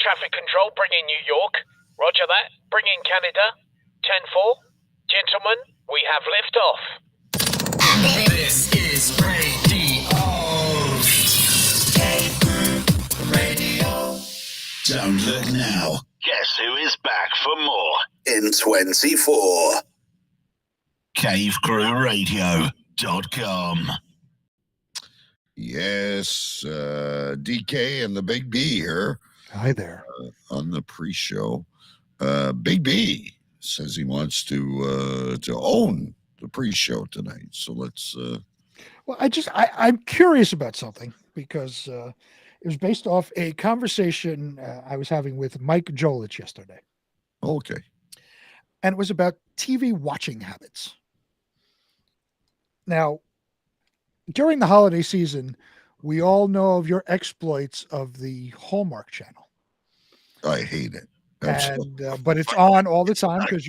traffic control, bring in New York. Roger that. Bring in Canada. 10-4. Gentlemen, we have liftoff. This is radio. Radio. Don't look now. Guess who is back for more? In 24. CaveCrewRadio.com. Yes, DK and the Big B here. Hi there. On the pre-show. Big B says he wants to own the pre-show tonight. So let's... Well, I'm curious about something because it was based off a conversation I was having with Mike Jolich yesterday. Okay. And it was about TV watching habits. Now, during the holiday season, we all know of your exploits of the Hallmark Channel. I hate it. Absolutely. And but it's on all the time because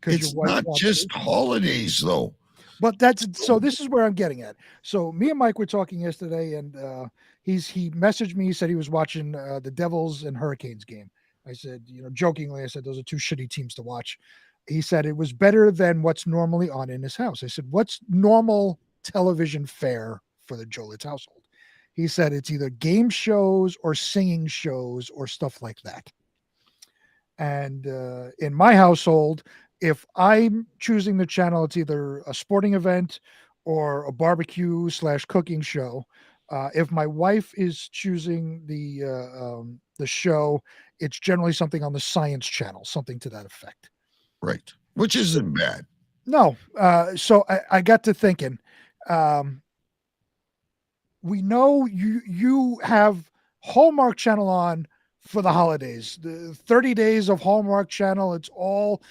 it's not just holidays though. But so this is where I'm getting at. So me and Mike were talking yesterday, and he messaged me. He said he was watching the Devils and Hurricanes game. I said, jokingly, I said those are two shitty teams to watch. He said it was better than what's normally on in his house. I said, what's normal television fare for the Jolich household? He said it's either game shows or singing shows or stuff like that. And in my household, if I'm choosing the channel, it's either a sporting event or a barbecue / cooking show. If my wife is choosing the show, it's generally something on the Science Channel, something to that effect. Right. Which isn't bad. No. So I got to thinking, we know you have Hallmark Channel on for the holidays, the 30 days of Hallmark Channel. It's all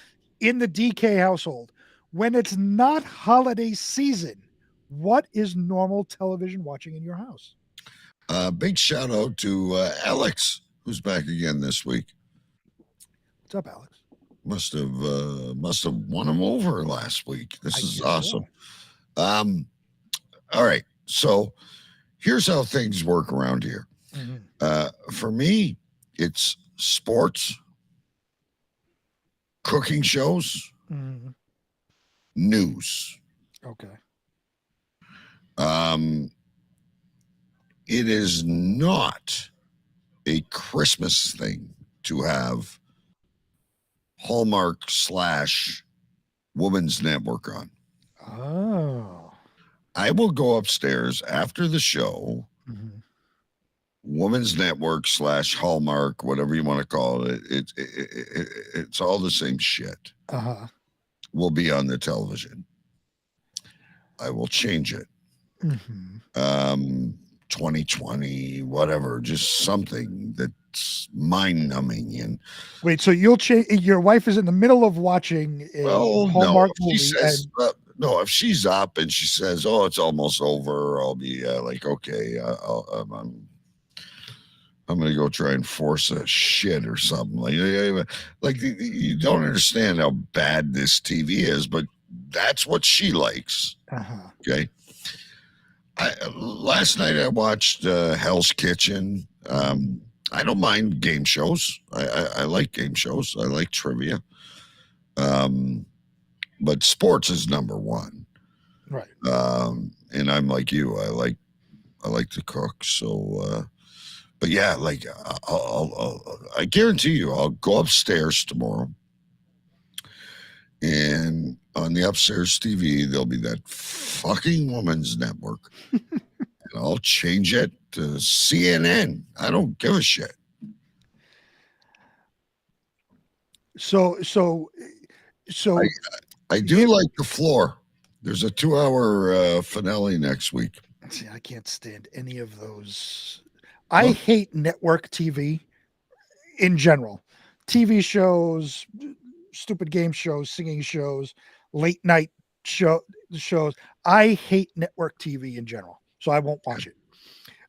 in the DK household. When it's not holiday season, what is normal television watching in your house? Big shout out to Alex, who's back again this week. What's up, Alex? Must have won him over last week. This is awesome. So. All right. So here's how things work around here. Mm-hmm. For me, it's sports, cooking shows, mm-hmm. news. Okay. It is not a Christmas thing to have Hallmark / Women's Network on. Oh. I will go upstairs after the show, mm-hmm. Women's Network / Hallmark, whatever you want to call it. It's all the same shit. Uh-huh. Will be on the television. I will change it. Mm-hmm. 2020, whatever, just something that's mind-numbing. And wait, so you'll change? Your wife is in the middle of watching a Hallmark movie. Says, no, if she's up and she says, "Oh, it's almost over," I'll be like, "Okay, I'm going to go try and force a shit or something." Like you don't understand how bad this TV is, but that's what she likes. Uh-huh. Okay. Last night I watched Hell's Kitchen. I don't mind game shows. I like game shows. I like trivia. But sports is number one. Right. And I'm like you. I like to cook. So, but yeah, like I guarantee you, I'll go upstairs tomorrow. And on the upstairs TV, there'll be that fucking Women's Network. And I'll change it to CNN. I don't give a shit. So I do like the floor. There's a 2-hour finale next week. See, I can't stand any of those. I hate network TV in general. TV shows, stupid game shows, singing shows, late night shows. I hate network TV in general, so I won't watch it.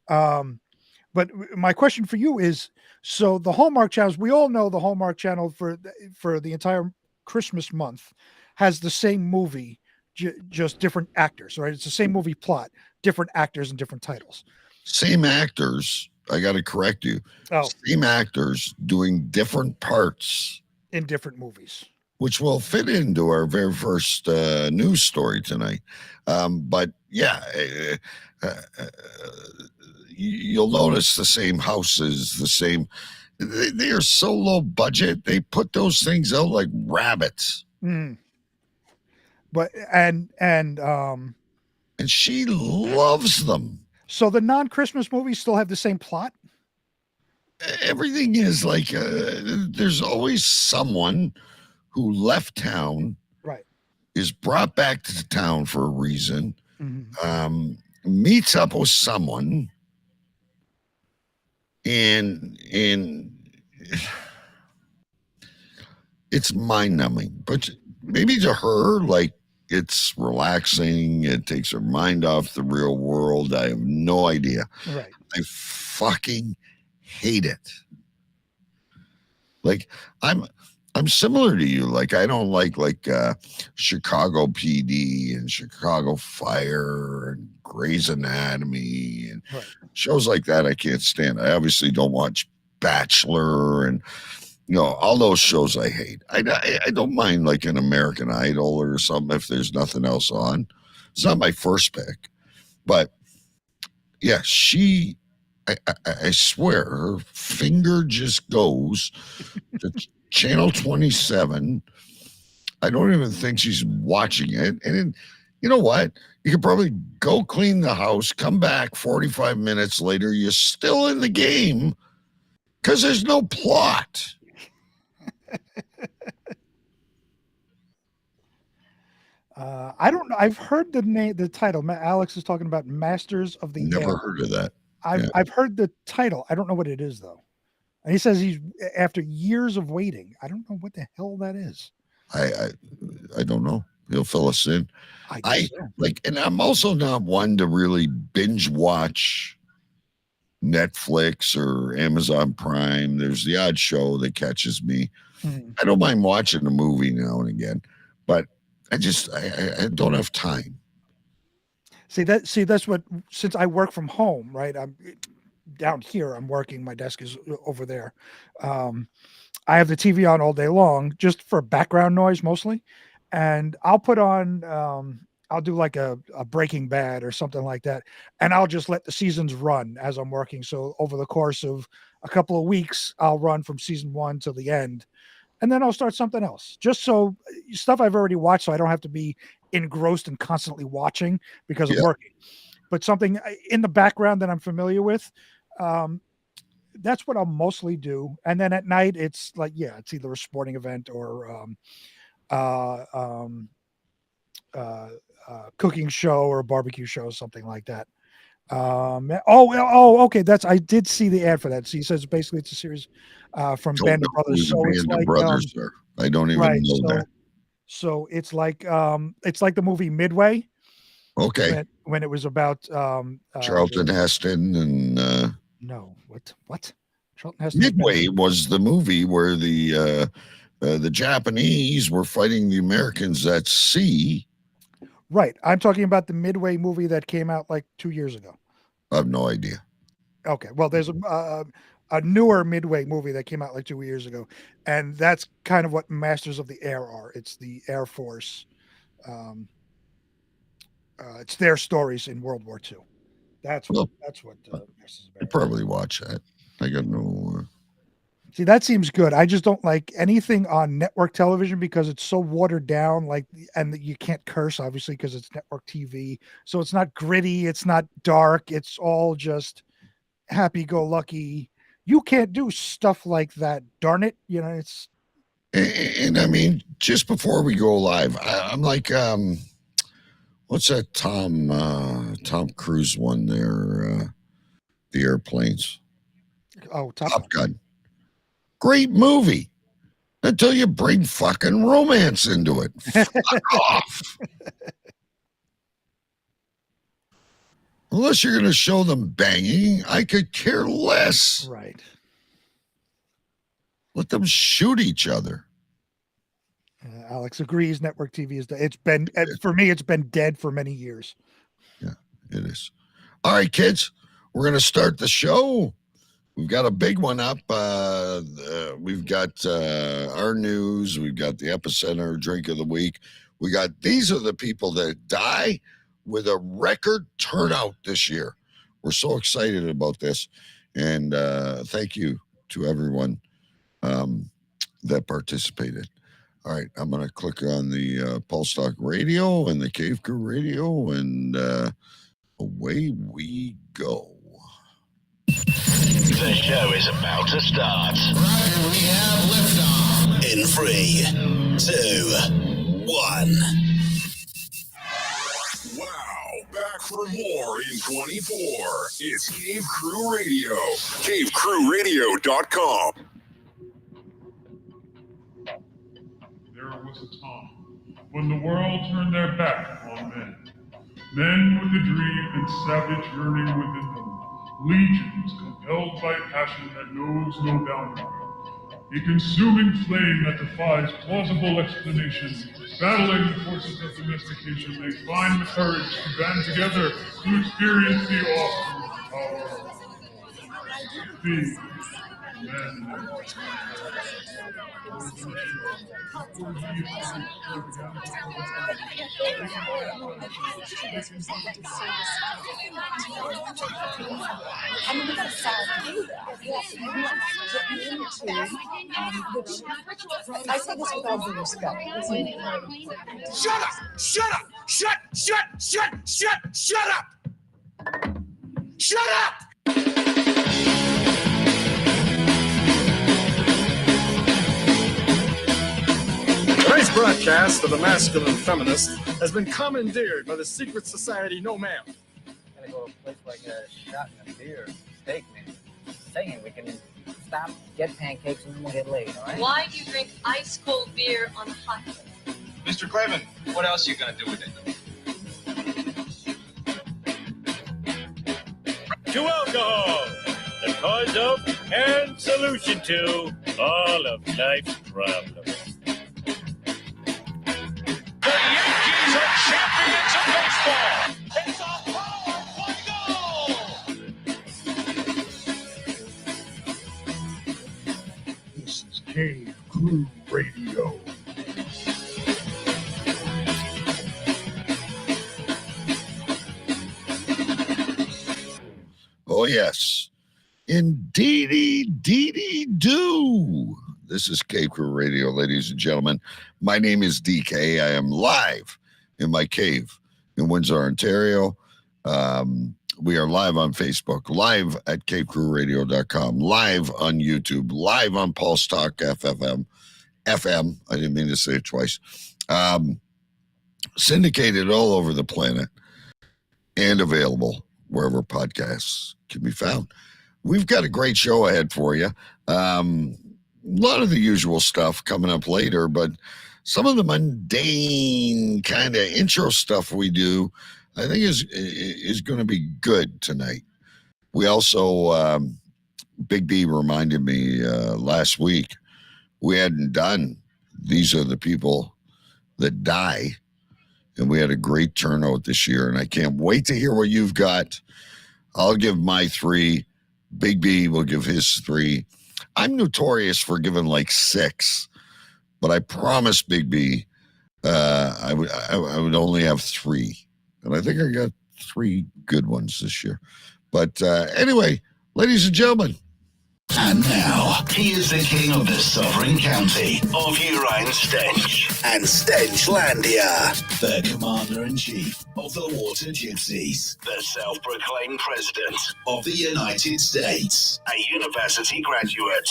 But my question for you is, so the Hallmark channels, we all know the Hallmark channel for the entire Christmas month has the same movie, just different actors, right? It's the same movie plot, different actors and different titles. Same actors, I got to correct you. Oh, Same actors doing different parts, in different movies. which will fit into our very first news story tonight. But yeah, you'll notice the same houses, the same. They are so low budget. They put those things out like rabbits. Mm. But and And she loves them. so the non-Christmas movies still have the same plot. Everything is like there's always someone who left town, Right. is brought back to the town for a reason, Mhm. meets up with someone, and it's mind-numbing. But maybe to her, like, it's relaxing. It takes her mind off the real world. I have no idea. Right. I fucking hate it. Like, I'm similar to you. Like, I don't like Chicago PD and Chicago Fire and Grey's Anatomy and Right. shows like that. I can't stand. I obviously don't watch Bachelor and all those shows I hate. I don't mind like an American Idol or something if there's nothing else on. It's not my first pick, but yeah, I swear her finger just goes to channel 27. I don't even think she's watching it. And then, you know what? You could probably go clean the house, come back 45 minutes later, you're still in the game because there's no plot. I don't know. I've heard the title. Alex is talking about Masters of the Never Air. heard of that. I've heard the title. I don't know what it is though. And he says he's after years of waiting. I don't know what the hell that is. I don't know. He'll fill us in. I I guess so. like, and I'm also not one to really binge watch Netflix or Amazon Prime. There's the odd show that catches me. Mhm. I don't mind watching a movie now and again, but I don't have time. See that's what, since I work from home, right? I'm down here. I'm working. My desk is over there. I have the TV on all day long, just for background noise mostly, and I'll put on. I'll do like a Breaking Bad or something like that, and I'll just let the seasons run as I'm working. So over the course of a couple of weeks, I'll run from season 1 to the end, and then I'll start something else. Just so stuff I've already watched, so I don't have to be engrossed and constantly watching because of Yeah. working. But something in the background that I'm familiar with, that's what I'll mostly do. And then at night, it's like, yeah, it's either a sporting event or cooking show or a barbecue show, something like that. Okay. I did see the ad for that. So he says basically it's a series from Don't Band know of Brothers. who the So it's Band of like Brothers are. I don't even right. know that. So it's like the movie Midway Okay, when it was about Charlton Heston and no, what? Charlton Heston. Midway was the movie where the Japanese were fighting the Americans at sea. Right. I'm talking about the Midway movie that came out like 2 years ago. I have no idea. Okay. Well, there's a newer Midway movie that came out like 2 years ago, and that's kind of what Masters of the Air are. It's the Air Force. It's their stories in World War II. That's what. Masters of I Air. probably watch that. I got no. See, that seems good. I just don't like anything on network television because it's so watered down. And you can't curse, obviously, because it's network TV. So it's not gritty. It's not dark. It's all just happy-go-lucky. You can't do stuff like that. Darn it! It's. And I mean, just before we go live, I'm like, what's that Tom Cruise one there? The airplanes. Oh, Top Gun. Great movie. Until you bring fucking romance into it. Fuck off. Unless you're going to show them banging, I could care less. Right. Let them shoot each other. Alex agrees. Network TV is dead. It's been for me. It's been dead for many years. Yeah, it is. All right, kids, we're going to start the show. We've got a big one up. We've got our news. We've got the epicenter drink of the week. We got these are the people that die with a record turnout this year. We're so excited about this. And thank you to everyone that participated. All right, I'm going to click on the Pulse Talk Radio and the Cave Crew Radio, and away we go. The show is about to start. Right, we have liftoff. In 3, 2, 1. Wow, back for more in 24. It's Cave Crew Radio. CaveCrewRadio.com. There was a time when the world turned their back on men. Men with a dream and savage yearning within them. Legions compelled by passion that knows no boundary. A consuming flame that defies plausible explanation. Battling the forces of domestication, they find the courage to band together to experience the awesome power of being men. I say this with all due respect. Shut up! Shut up! Shut up! Shut up! Tonight's broadcast of the Masculine Feminist has been commandeered by the secret society No Ma'am. Gotta go to a place like a shot and a beer, steak, man. Saying we can stop, get pancakes, and then we'll get laid, all right? Why do you drink ice cold beer on a hot day? Mr. Craven, what else are you gonna do with it? To alcohol, the cause of and solution to all of life's problems. The Yankees are champions of baseball. It's a power fly goal. This is Cave Crew Radio. Oh, yes. Indeedy, deedy do. This is Cave Crew Radio, ladies and gentlemen. My name is DK. I am live in my cave in Windsor, Ontario. We are live on Facebook, live at cavecrewradio.com, live on YouTube, live on Pulse Talk FM. I didn't mean to say it twice. Syndicated all over the planet and available wherever podcasts can be found. We've got a great show ahead for you. A lot of the usual stuff coming up later, but some of the mundane kind of intro stuff we do, I think is going to be good tonight. We also, Big B reminded me last week, we hadn't done These Are the People That Die, and we had a great turnout this year, and I can't wait to hear what you've got. I'll give my 3. Big B will give his 3. I'm notorious for giving like 6, but I promised Big B I would only have 3, and I think I got 3 good ones this year. But anyway, ladies and gentlemen. And now, he is the king of the sovereign county of Urian Stench and Stenchlandia, the commander-in-chief of the Water Gypsies, the self-proclaimed president of the United States, a university graduate,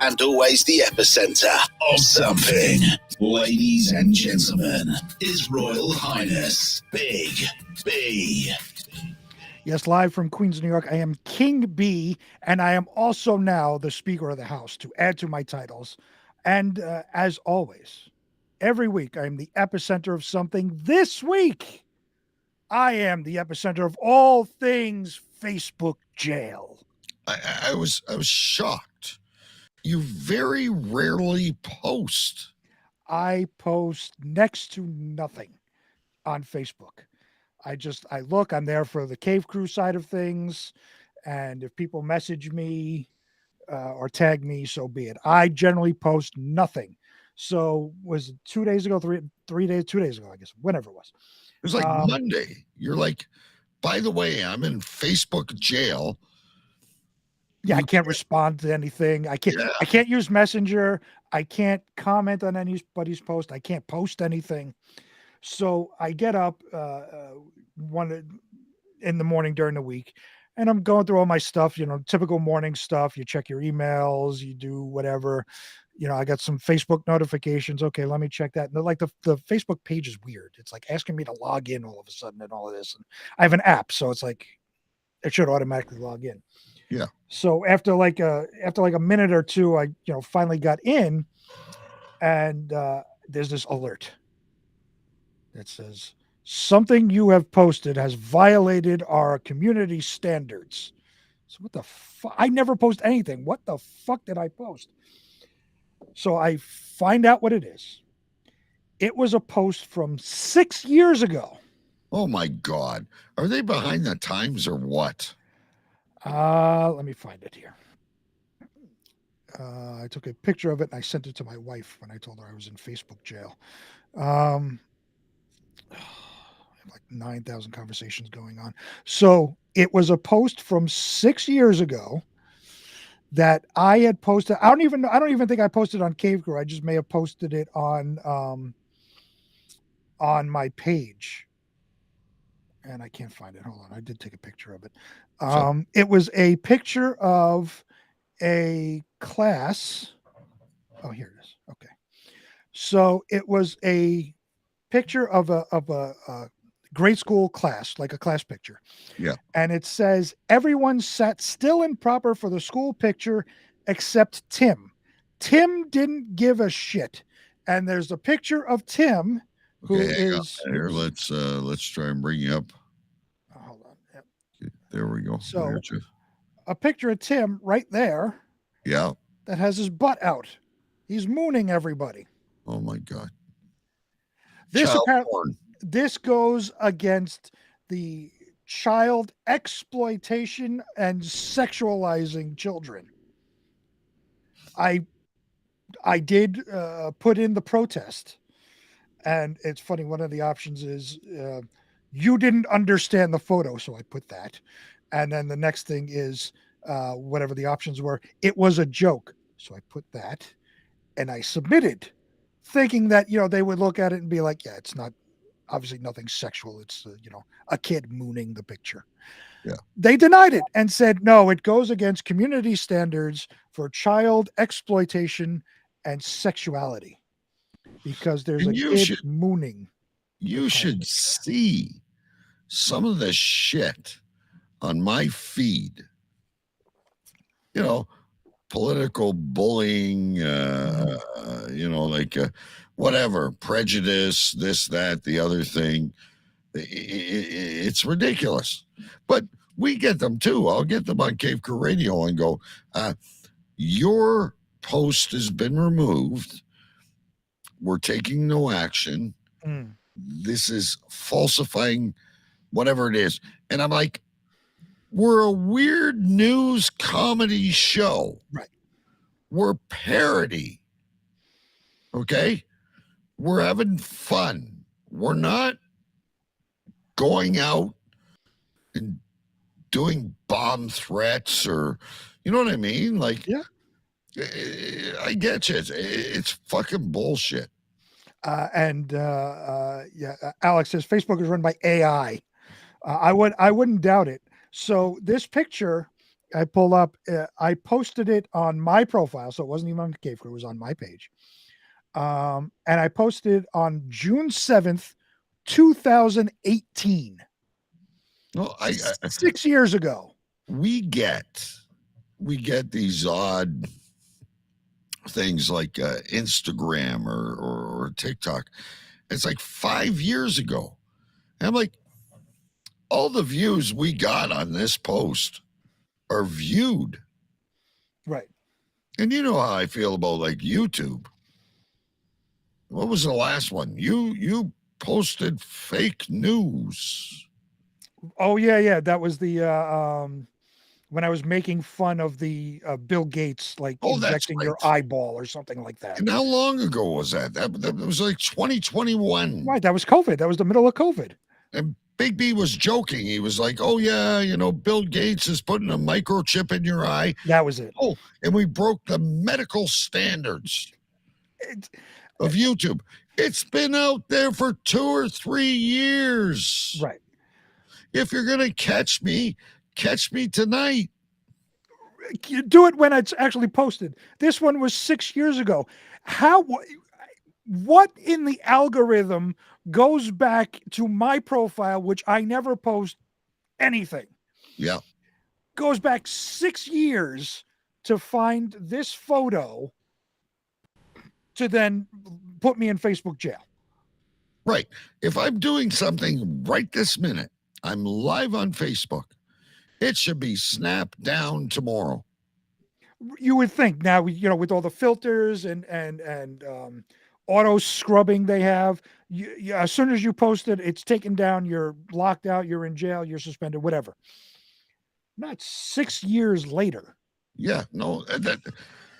and always the epicenter of something. Ladies and gentlemen, His Royal Highness, Big B. Yes, live from Queens, New York, I am King B, and I am also now the Speaker of the House, to add to my titles. And as always, every week I am the epicenter of something. This week, I am the epicenter of all things Facebook jail. I was shocked. You very rarely post. I post next to nothing on Facebook. I look, I'm there for the Cave Crew side of things. And if people message me or tag me, so be it. I generally post nothing. So was it 2 days ago, 2 days ago, I guess, whenever it was. It was like Monday. You're like, by the way, I'm in Facebook jail. Yeah, I can't respond to anything. I can't use Messenger. I can't comment on anybody's post. I can't post anything. So I get up in the morning during the week, and I'm going through all my stuff, typical morning stuff. You check your emails, you do whatever. I got some Facebook notifications. Okay, let me check that. And like the Facebook page is weird. It's like asking me to log in all of a sudden and all of this. And I have an app, so it's like it should automatically log in. Yeah. So after like a minute or two, I finally got in, and there's this alert that says something you have posted has violated our community standards. So what the fuck? I never post anything. What the fuck did I post? So I find out what it is. It was a post from 6 years ago. Oh my God. Are they behind the times or what? Let me find it here. I took a picture of it and I sent it to my wife when I told her I was in Facebook jail. I have like 9,000 conversations going on. So it was a post from 6 years ago that I had posted. I don't even think I posted on Cave Crew. I just may have posted it on my page. And I can't find it. Hold on. I did take a picture of it. It was a picture of a class. Oh, here it is. Okay. So it was a picture of a grade school class, like a class picture. Yeah. And it says, everyone sat still and proper for the school picture except Tim. Tim didn't give a shit. And there's a picture of Tim who is here. Let's try and bring you up. Hold on. Yep. There we go. So a picture of Tim right there. Yeah. That has his butt out. He's mooning everybody. Oh my God. This goes against the child exploitation and sexualizing children. I did put in the protest, and it's funny. One of the options is you didn't understand the photo, so I put that, and then the next thing is whatever the options were. It was a joke, so I put that, and I submitted, thinking that they would look at it and be like, yeah, it's not. Obviously nothing sexual. It's, a kid mooning the picture. Yeah. They denied it and said, no, it goes against community standards for child exploitation and sexuality because there's a kid mooning. You should see some of the shit on my feed. Political bullying, whatever, prejudice, this, that, the other thing. It's ridiculous. But we get them too. I'll get them on Cave Crew Radio and go, your post has been removed. We're taking no action. This is falsifying whatever it is. And I'm like, we're a weird news comedy show. Right. We're parody. Okay? We're having fun. We're not going out and doing bomb threats or, you know what I mean? Like, yeah, I get you. It's fucking bullshit. Alex says Facebook is run by AI. I wouldn't doubt it. So this picture I pulled up, I posted it on my profile. So it wasn't even on Cave Crew, it was on my page. And I posted on June 7th, 2018. Well, 6 years ago. We get these odd things like Instagram or TikTok. It's like 5 years ago. And I'm like, all the views we got on this post are viewed. Right. And you know how I feel about like YouTube. What was the last one? You posted fake news. Oh yeah. That was the when I was making fun of the Bill Gates, like injecting your eyeball or something like that. And how long ago was that? That was like 2021. Right. That was COVID. That was the middle of COVID. And Big B was joking. He was like, oh, yeah, you know, Bill Gates is putting a microchip in your eye. That was it. Oh, and we broke the medical standards of YouTube. It's been out there for 2 or 3 years. Right. If you're going to catch me tonight. You do it when it's actually posted. This one was 6 years ago. What in the algorithm goes back to my profile, which I never post anything? Yeah. Goes back 6 years to find this photo to then put me in Facebook jail. Right. If I'm doing something right this minute, I'm live on Facebook, it should be snapped down tomorrow. You would think now, you know, with all the filters and auto scrubbing they have, as soon as you post it, it's taken down, you're locked out, you're in jail, you're suspended, whatever. Not 6 years later. Yeah, no,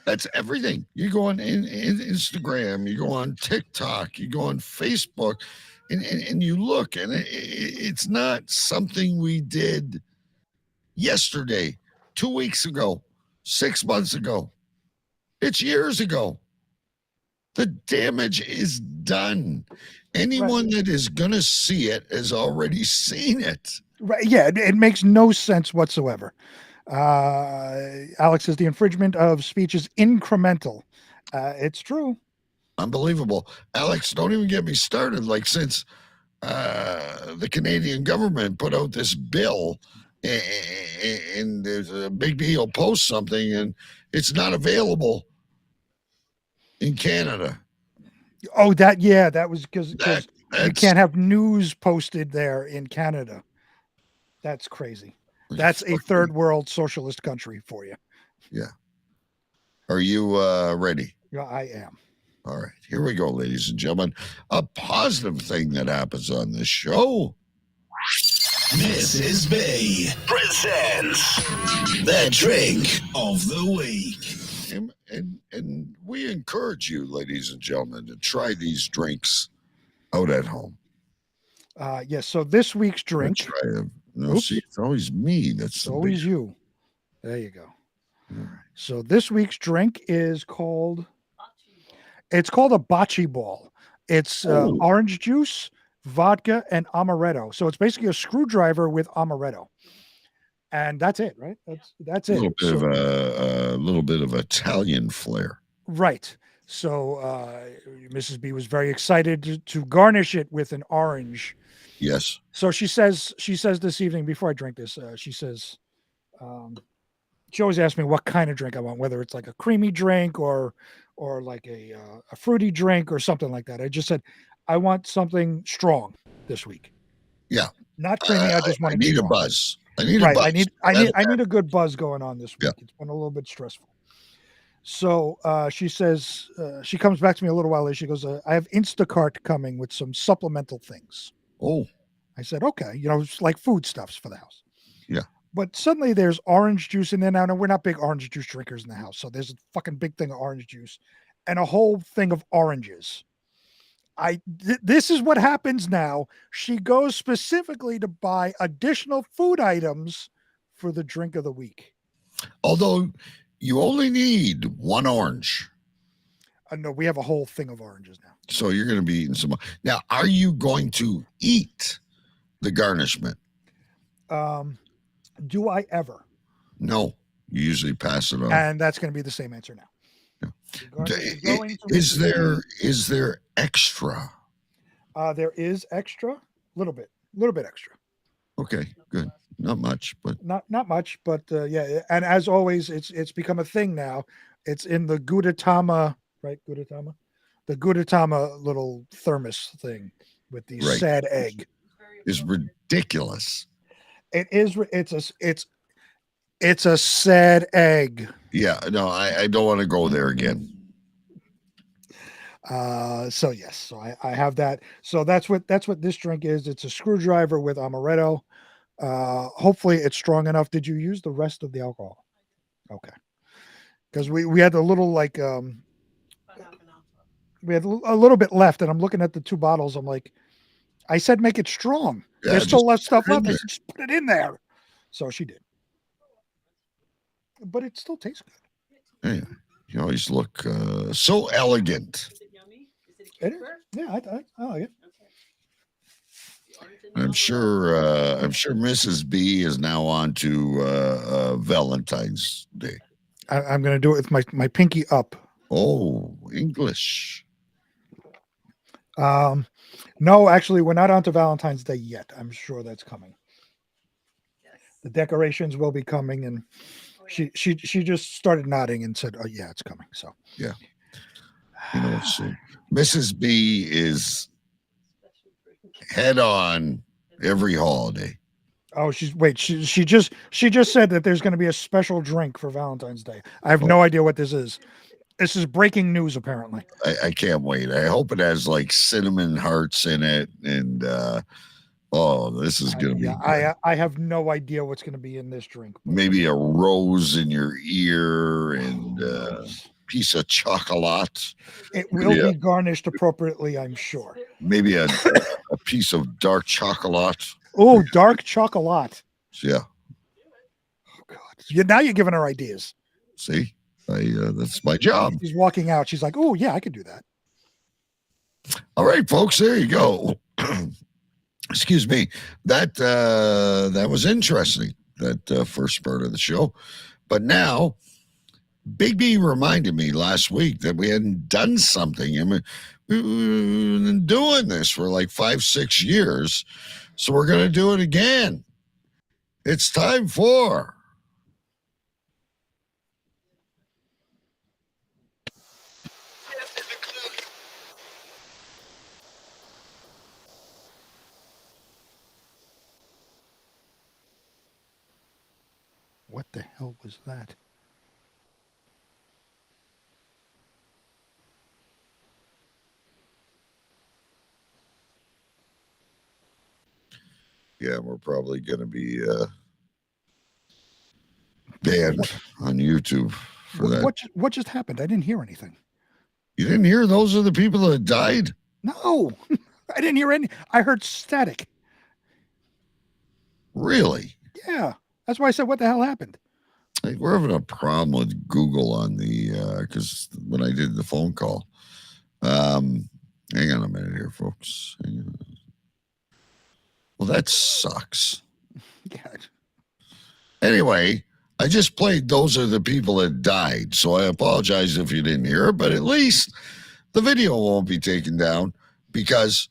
that's everything. You go on in Instagram, you go on TikTok, you go on Facebook, and you look, and it's not something we did yesterday, 2 weeks ago, 6 months ago. It's years ago. The damage is done. Anyone that is going to see it has already seen it. Right. Yeah, it makes no sense whatsoever. Alex says the infringement of speech is incremental. It's true. Unbelievable. Alex, don't even get me started. Like, since the Canadian government put out this bill, and there's a Big B will post something and it's not available in Canada. Oh, that was because you can't have news posted there in Canada. That's crazy. That's a third world socialist country for you. Yeah. Are you ready? Yeah, I am. All right, here we go, ladies and gentlemen. A positive thing that happens on this show. Mrs. B presents the drink of the week. And we encourage you, ladies and gentlemen, to try these drinks out at home. Yes. So this week's drink. No, see, it's always me. That's always you. There you go. Right. So this week's drink is called. It's called a bocce ball. It's orange juice, vodka, and amaretto. So it's basically a screwdriver with amaretto. And that's it, right? That's it. A little bit of Italian flair. Right. So Mrs. B was very excited to garnish it with an orange. Yes. So she says this evening, before I drink this, she says, she always asks me what kind of drink I want, whether it's like a creamy drink or like a fruity drink or something like that. I just said, I want something strong this week. Yeah. Not creamy. I just want to need a buzz. I need a buzz. I need a good buzz going on this week. Yeah. It's been a little bit stressful. So she says, she comes back to me a little while later. She goes, I have Instacart coming with some supplemental things. Oh. I said, okay. You know, it's like foodstuffs for the house. Yeah. But suddenly there's orange juice in there now. Now, we're not big orange juice drinkers in the house. So there's a fucking big thing of orange juice and a whole thing of oranges. This is what happens now. She goes specifically to buy additional food items for the drink of the week. Although you only need one orange. No, we have a whole thing of oranges now. So you're going to be eating some more. Now, are you going to eat the garnishment? Do I ever? No, you usually pass it on. And that's going to be the same answer now. Is there extra? There is extra, a little bit extra. Okay, good. Not much, but not much, but yeah. And as always, it's become a thing now. It's in the Gudetama, right? Gudetama, the Gudetama little thermos thing with the sad egg. Is ridiculous. It is. It's a sad egg. Yeah, no, I don't want to go there again. So yes, so I have that. So that's what this drink is. It's a screwdriver with amaretto. Hopefully it's strong enough. Did you use the rest of the alcohol? Okay. Because we had a little like we had a little bit left, and I'm looking at the 2 bottles. I'm like, I said make it strong. Yeah, There's still just left stuff put it in left. I there. said just put it in there. So she did. But it still tastes good. Hey, you always look so elegant. It is. Yeah, I like it. I'm sure Mrs. B is now on to Valentine's Day. I'm going to do it with my pinky up. Oh, English. No, actually, we're not on to Valentine's Day yet. I'm sure that's coming. The decorations will be coming, and she just started nodding and said, "Oh yeah, it's coming." So yeah, let's see. Mrs. B is head on every holiday. Oh, she just said that there's going to be a special drink for Valentine's Day. I have no idea what this is. This is breaking news, apparently. I can't wait. I hope it has like cinnamon hearts in it, and this is gonna be. I have no idea what's going to be in this drink. Maybe a rose in your ear and piece of chocolate. It will be garnished appropriately, I'm sure. Maybe a piece of dark chocolate. Oh, dark chocolate. Yeah. Oh God! Now you're giving her ideas. See, that's my job. She's walking out. She's like, "Oh yeah, I could do that." All right, folks. There you go. Excuse me. That was interesting. That first part of the show, but now Big B reminded me last week that we hadn't done something. I mean, we've been doing this for like 5-6 years, so we're going to do it again. It's time for What the hell was that? Yeah, we're probably going to be banned on YouTube for that. What just happened? I didn't hear anything. You didn't hear those are the people that died? No, I didn't hear any. I heard static. Really? Yeah, that's why I said, "What the hell happened?" Like, we're having a problem with Google on the because when I did the phone call. Hang on a minute here, folks. Hang on. Well, that sucks. Yeah. Anyway, I just played Those Are the People That Died, so I apologize if you didn't hear it, but at least the video won't be taken down because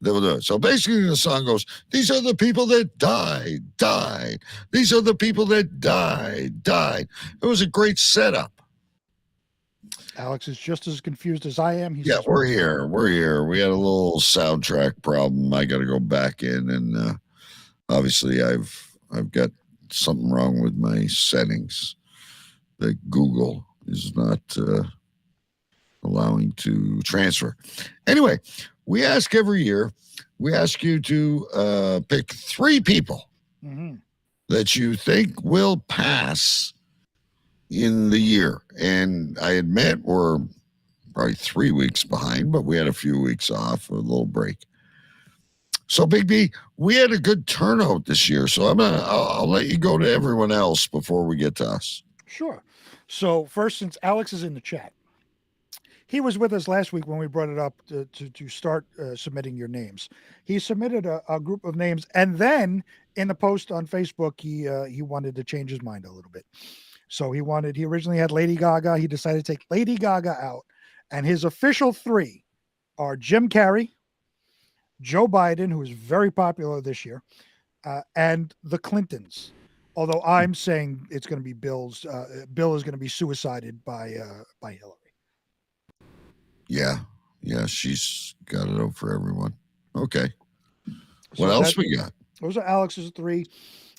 they will do it. So basically the song goes, these are the people that died. These are the people that died. It was a great setup. Alex is just as confused as I am. Yeah, we're here. We had a little soundtrack problem. I got to go back in, and obviously I've got something wrong with my settings that Google is not allowing to transfer. Anyway, we ask every year. We ask you to pick 3 people that you think will pass in the year. And I admit we're probably 3 weeks behind, but we had a few weeks off, a little break. So Big B, we had a good turnout this year. So I'll let you go to everyone else before we get to us. Sure. So first, since Alex is in the chat, he was with us last week when we brought it up to start submitting your names. He submitted a group of names, and then in the post on Facebook, he wanted to change his mind a little bit. So he originally had Lady Gaga. He decided to take Lady Gaga out. And his official 3 are Jim Carrey, Joe Biden, who is very popular this year, and the Clintons. Although I'm saying it's going to be Bill is going to be suicided by Hillary. Yeah, she's got it out for everyone. Okay. So What else we got? Those are Alex's 3.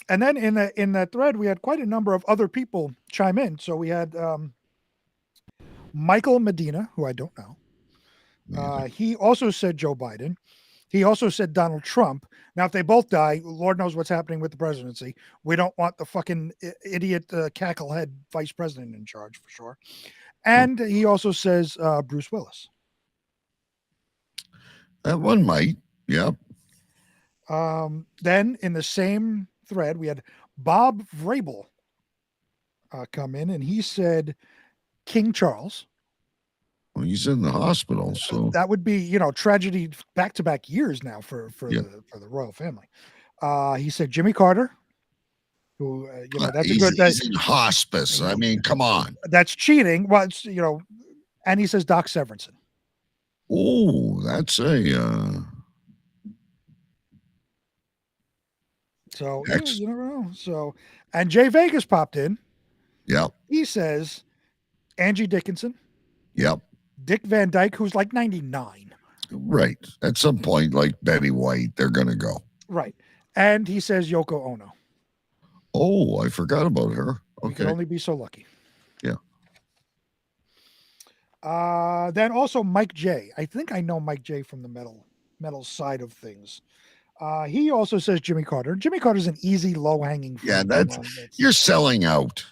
And then in that thread, we had quite a number of other people chime in. So we had Michael Medina, who I don't know. He also said Joe Biden. He also said Donald Trump. Now, if they both die, Lord knows what's happening with the presidency. We don't want the fucking idiot cacklehead vice president in charge for sure. And he also says Bruce Willis. That one might. Yep. Then in the same thread, we had Bob Vrabel come in, and he said King Charles. Well, he's in the hospital, so that would be, tragedy back-to-back years now for the royal family. He said Jimmy Carter, who that's he's, a good. He's in hospice. I mean, come on. That's cheating. Well, it's, and he says Doc Severinsen. Oh, that's a. So you never know. So, and Jay Vegas popped in. Yep. He says Angie Dickinson. Yep. Dick Van Dyke, who's like 99. Right. At some point, like Betty White, they're going to go. Right. And he says Yoko Ono. Oh, I forgot about her. Okay. You can only be so lucky. Yeah. Then also Mike J. I think I know Mike J from the metal side of things. He also says Jimmy Carter. Jimmy Carter's an easy, low-hanging fruit. Yeah, you're selling out.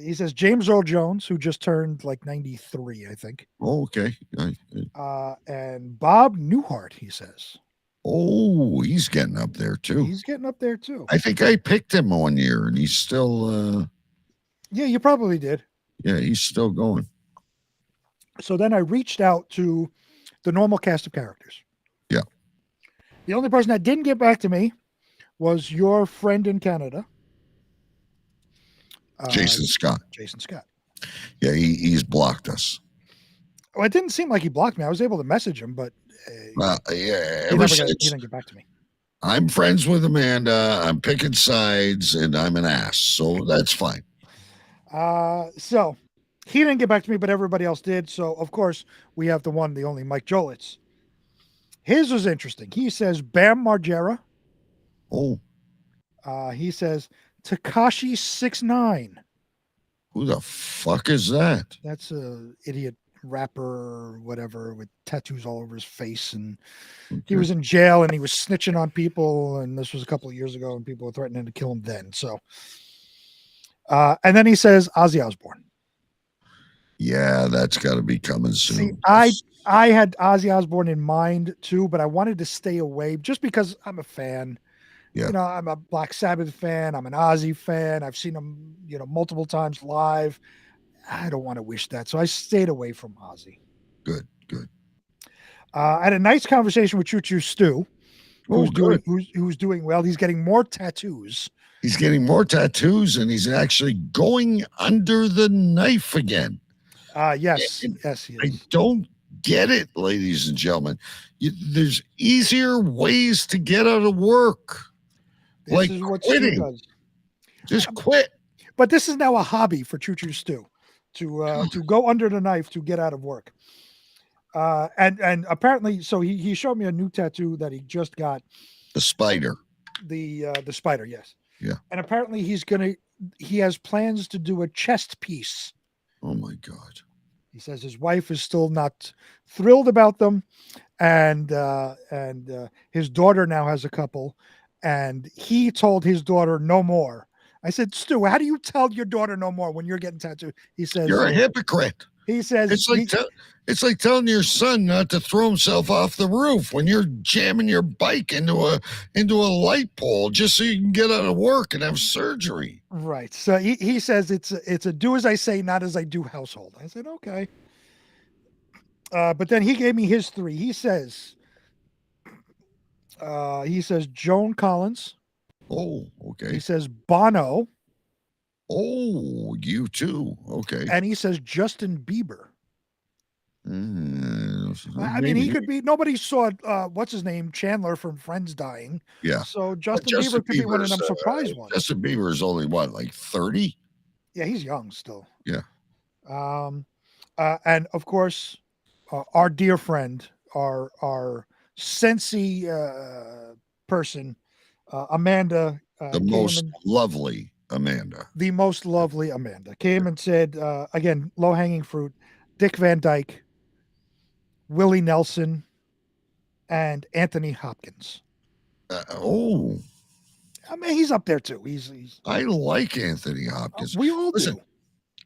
He says James Earl Jones, who just turned like 93, I think. Oh, okay. And Bob Newhart, he says. Oh, he's getting up there too. He's getting up there too. I think I picked him one year, and he's still. Yeah, you probably did. Yeah, he's still going. So then I reached out to the normal cast of characters. Yeah. The only person that didn't get back to me was your friend in Canada. Jason Scott. Jason Scott. Yeah, he's blocked us. Well, it didn't seem like he blocked me. I was able to message him, but yeah, he didn't get back to me. I'm friends with Amanda. I'm picking sides, and I'm an ass, so that's fine. So he didn't get back to me, but everybody else did. So of course we have the one, the only Mike Jolitz. His was interesting. He says Bam Margera. Oh. He says Tekashi 6ix9ine. Who the fuck is that? That's a idiot rapper or whatever with tattoos all over his face, and he was in jail and he was snitching on people, and this was a couple of years ago, and people were threatening to kill him then. So and then he says Ozzy Osbourne. Yeah, that's got to be coming soon. See, I had Ozzy Osbourne in mind too, but I wanted to stay away just because I'm a fan. Yeah. I'm a Black Sabbath fan. I'm an Ozzy fan. I've seen him, multiple times live. I don't want to wish that. So I stayed away from Ozzy. Good. I had a nice conversation with Choo Choo Stu, who's doing well. He's getting more tattoos. He's getting more tattoos, and he's actually going under the knife again. Yes, he is. I don't get it, ladies and gentlemen. There's easier ways to get out of work. This is what quitting. Stu does. Just quit. But this is now a hobby for Choo Choo Stu to go under the knife to get out of work. And apparently, so he showed me a new tattoo that he just got. The spider. The spider, yes. Yeah. And apparently he has plans to do a chest piece. Oh my God. He says his wife is still not thrilled about them, and his daughter now has a couple, and he told his daughter no more. I said, Stu, how do you tell your daughter no more when you're getting tattooed? He says, you're a hypocrite. He says it's like telling your son not to throw himself off the roof when you're jamming your bike into a light pole just so you can get out of work and have surgery. Right. So he says it's a do as I say, not as I do household. I said, okay. But then he gave me his three. He says Joan Collins. Oh, okay. He says Bono. Oh, you too. Okay. And he says Justin Bieber. I mean, he could be. Nobody saw what's his name, Chandler from Friends dying. Yeah. So Justin Bieber could be one of them surprise ones. Justin Bieber is only what, like 30? Yeah, he's young still. Yeah. And of course, our dear friend, our Sensi person, Amanda. The most lovely Amanda. The most lovely Amanda came and said, again, low hanging fruit, Dick Van Dyke, Willie Nelson, and Anthony Hopkins. Oh, I mean, he's up there too. He's I like Anthony Hopkins. we all Listen, do.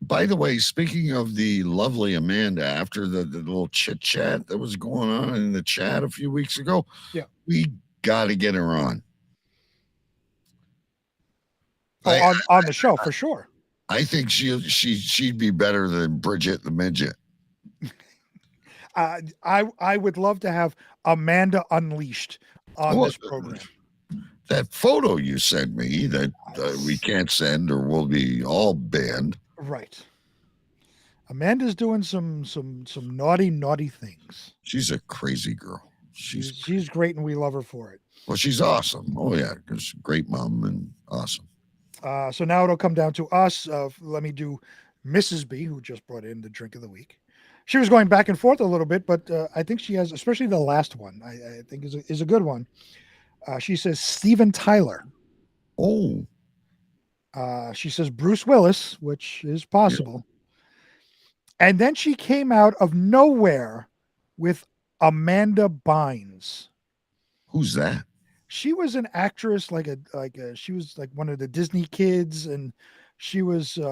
by the way, speaking of the lovely Amanda, after the little chit chat that was going on in the chat a few weeks ago, Yeah. we got to get her on. Oh, on the show for sure. I think she'd be better than Bridget the Midget. I would love to have Amanda Unleashed on this program. That photo you sent me that we can't send or we'll be all banned. Right. Amanda's doing some naughty things. She's a crazy girl. She's great and we love her for it. Well, she's awesome. Oh yeah, she's a great mom and awesome. So now it'll come down to us. Let me do Mrs. B, who just brought in the drink of the week. She was going back and forth a little bit, but I think she has, especially the last one, I think is a good one. She says Steven Tyler. Oh. She says Bruce Willis, which is possible. Yeah. And then she came out of nowhere with Amanda Bynes. Who's that? She was an actress, she was like one of the Disney kids, and she was, in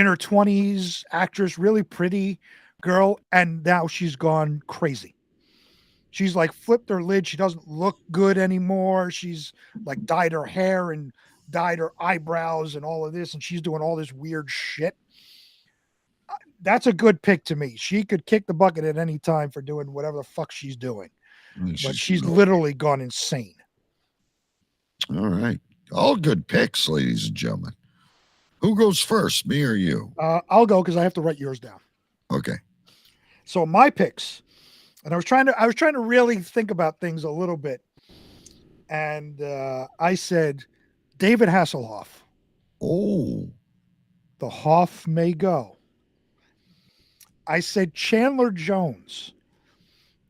her 20s, actress, really pretty girl, and now she's gone crazy. She's like flipped her lid. She doesn't look good anymore. She's like dyed her hair and dyed her eyebrows and all of this, and she's doing all this weird shit. That's a good pick to me. She could kick the bucket at any time for doing whatever the fuck she's doing. But she's literally gone insane. All right. All good picks, ladies and gentlemen. Who goes first, me or you? I'll go because I have to write yours down. Okay. So my picks, and I was trying to really think about things a little bit, and I said David Hasselhoff. Oh, the Hoff may go. I said Chandler Jones.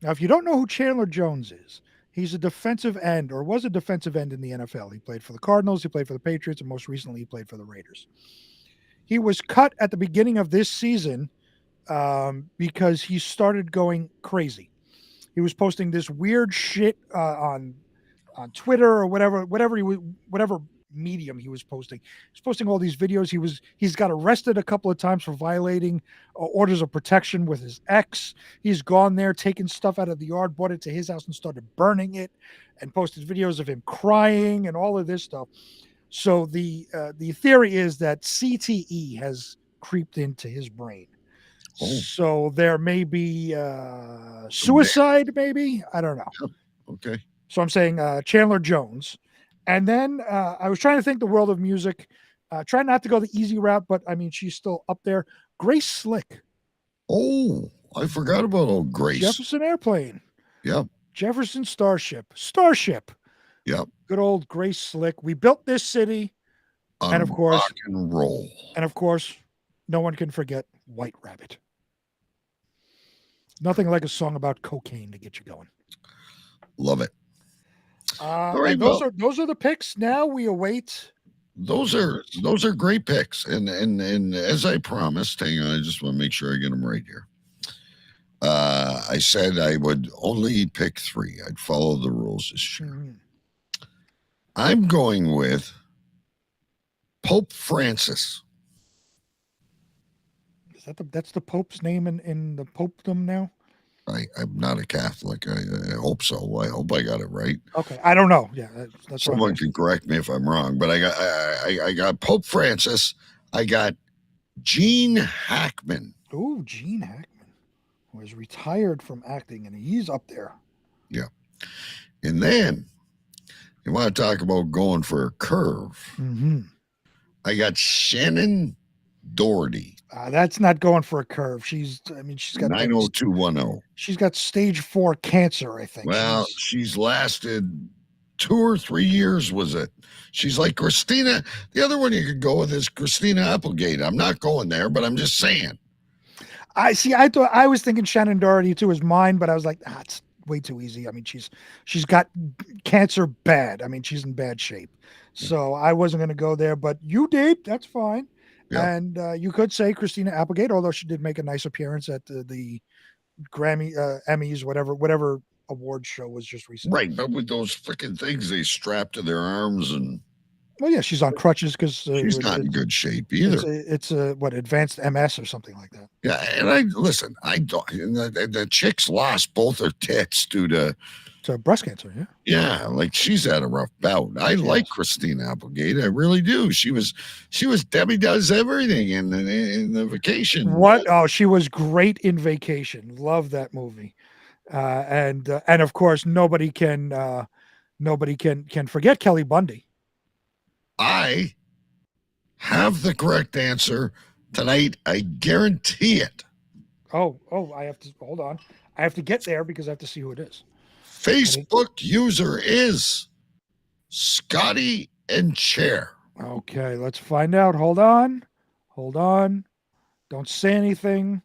Now, if you don't know who Chandler Jones is, he's a defensive end, or was a defensive end in the NFL. He played for the Cardinals, he played for the Patriots, and most recently he played for the Raiders. He was cut at the beginning of this season because he started going crazy. He was posting this weird shit on Twitter or whatever medium he was posting. He's posting all these videos. He's got arrested a couple of times for violating orders of protection with his ex. He's gone there, taken stuff out of the yard, brought it to his house and started burning it, and posted videos of him crying and all of this stuff. So the theory is that CTE has creeped into his brain. Oh. So there may be suicide, maybe. I don't know. Okay. So I'm saying Chandler Jones. And then I was trying to think the world of music. Try not to go the easy route, but I mean, she's still up there. Grace Slick. Oh, I forgot about old Grace. Jefferson Airplane. Yep. Jefferson Starship. Yep. Good old Grace Slick. We built this city. And of course, rock and roll. And of course, no one can forget White Rabbit. Nothing like a song about cocaine to get you going. Love it. All right, those are the picks. Now we await. Those are great picks, and as I promised, hang on, I just want to make sure I get them right here. I said I would only pick 3. I'd follow the rules this year. Mm-hmm. I'm going with Pope Francis. Is that's the Pope's name in the popedom now? I'm not a Catholic. I hope so. I hope I got it right. Okay, I don't know. Yeah, that's someone can correct me if I'm wrong. But I got Pope Francis. I got Gene Hackman. Oh, Gene Hackman was retired from acting, and he's up there. Yeah, and then you want to talk about going for a curve? Mm-hmm. I got Shannon Doherty. That's not going for a curve. She's got 90210. She's got stage 4 cancer, I think. Well, she's lasted 2 or 3 years, was it? She's like Christina. The other one you could go with is Christina Applegate. I'm not going there, but I'm just saying. I was thinking Shannon Doherty too is mine, but I was like, it's way too easy. I mean, she's got cancer bad. I mean, she's in bad shape. So I wasn't going to go there, but you did. That's fine. Yeah. And you could say Christina Applegate, although she did make a nice appearance at the Grammy, Emmys, whatever award show was just recently. Right, but with those freaking things they strap to their arms, and Well, yeah, she's on crutches because she's not in good shape either. It's a what, advanced MS or something like that. Yeah, and I don't. And the chick's lost both her tits due to breast cancer. Yeah. Yeah, like she's had a rough bout. I like Christine Applegate. I really do. She was Debbie Does Everything in the Vacation. What? Oh, she was great in Vacation. Love that movie. And of course nobody can forget Kelly Bundy. I have the correct answer tonight. I guarantee it. Oh, I have to hold on. I have to get there because I have to see who it is. Facebook user is Scotty and Chair. Okay, let's find out. Hold on. Don't say anything.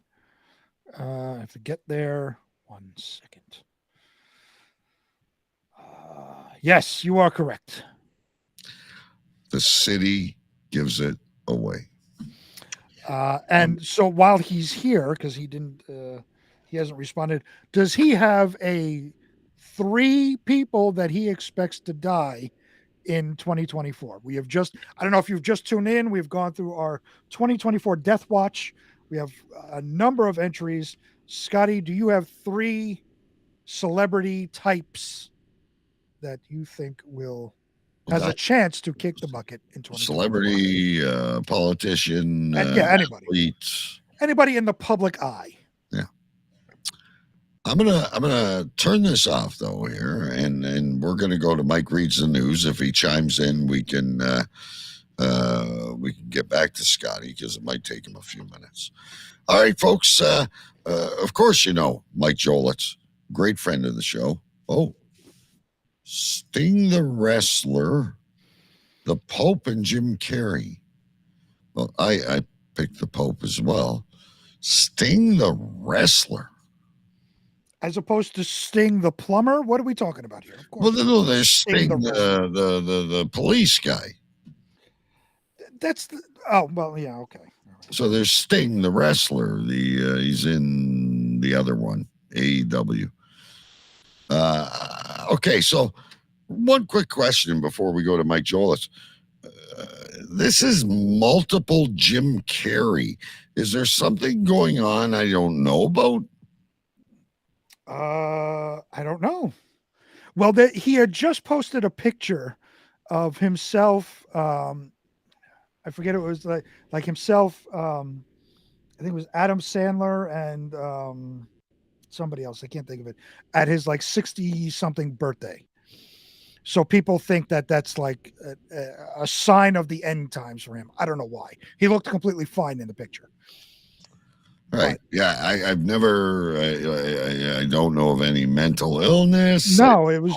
I have to get there. 1 second. Yes, you are correct. The city gives it away. And so while he's here, because he hasn't responded, does he have 3 people that he expects to die in 2024? We have I don't know if you've just tuned in. We've gone through our 2024 Death Watch. We have a number of entries. Scotty, do you have 3 celebrity types that you think has a chance to kick the bucket in 2024? Celebrity, politician, anybody. Anybody in the public eye. Yeah. I'm gonna turn this off though here, and we're gonna go to Mike Reads the News. If he chimes in, we can get back to Scotty because it might take him a few minutes. All right, folks. Of course, you know Mike Jolitz, great friend of the show. Oh, Sting the Wrestler, the Pope, and Jim Carrey. Well, I picked the Pope as well. Sting the Wrestler. As opposed to Sting the plumber? What are we talking about here? Of course, well, no, there's Sting the police guy. That's yeah, okay. So there's Sting the wrestler. He's in the other one, AEW. Okay, so one quick question before we go to Mike Jolitz. This is multiple Jim Carrey. Is there something going on I don't know about? I don't know. Well, he had just posted a picture of himself. I forget, it was like himself. I think it was Adam Sandler and somebody else. I can't think of it. At his 60-something birthday. So people think that that's like a sign of the end times for him. I don't know why. He looked completely fine in the picture. Right. Yeah. I've never, I don't know of any mental illness. No, it was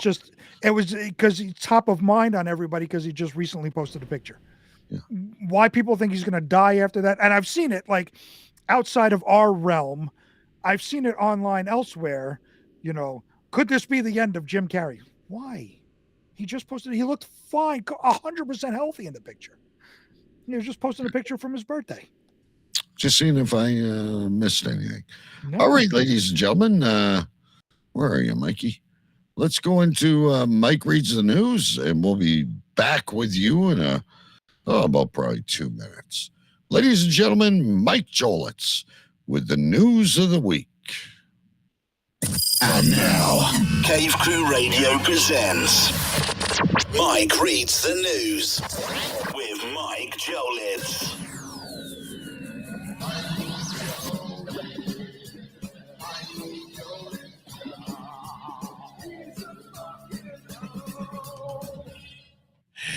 because he's top of mind on everybody because he just recently posted a picture. Yeah. Why people think he's going to die after that. And I've seen it outside of our realm. I've seen it online elsewhere. Could this be the end of Jim Carrey? Why? He just posted, he looked fine, 100% healthy in the picture. He was just posting a picture from his birthday. Just seeing if I missed anything. No. All right, ladies and gentlemen, where are you, Mikey? Let's go into Mike Reads the News, and we'll be back with you in about probably 2 minutes. Ladies and gentlemen, Mike Jolitz with the news of the week. And now, Cave Crew Radio presents Mike Reads the News with Mike Jolitz.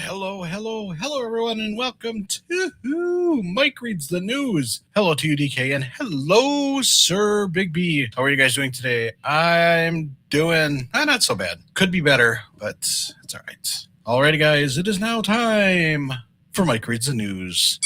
Hello, everyone, and welcome to Mike Reads the News. Hello to you, DK, and hello, Sir Big B. How are you guys doing today? I'm doing not so bad. Could be better, but it's all right. Alrighty, guys, it is now time for Mike Reads the News.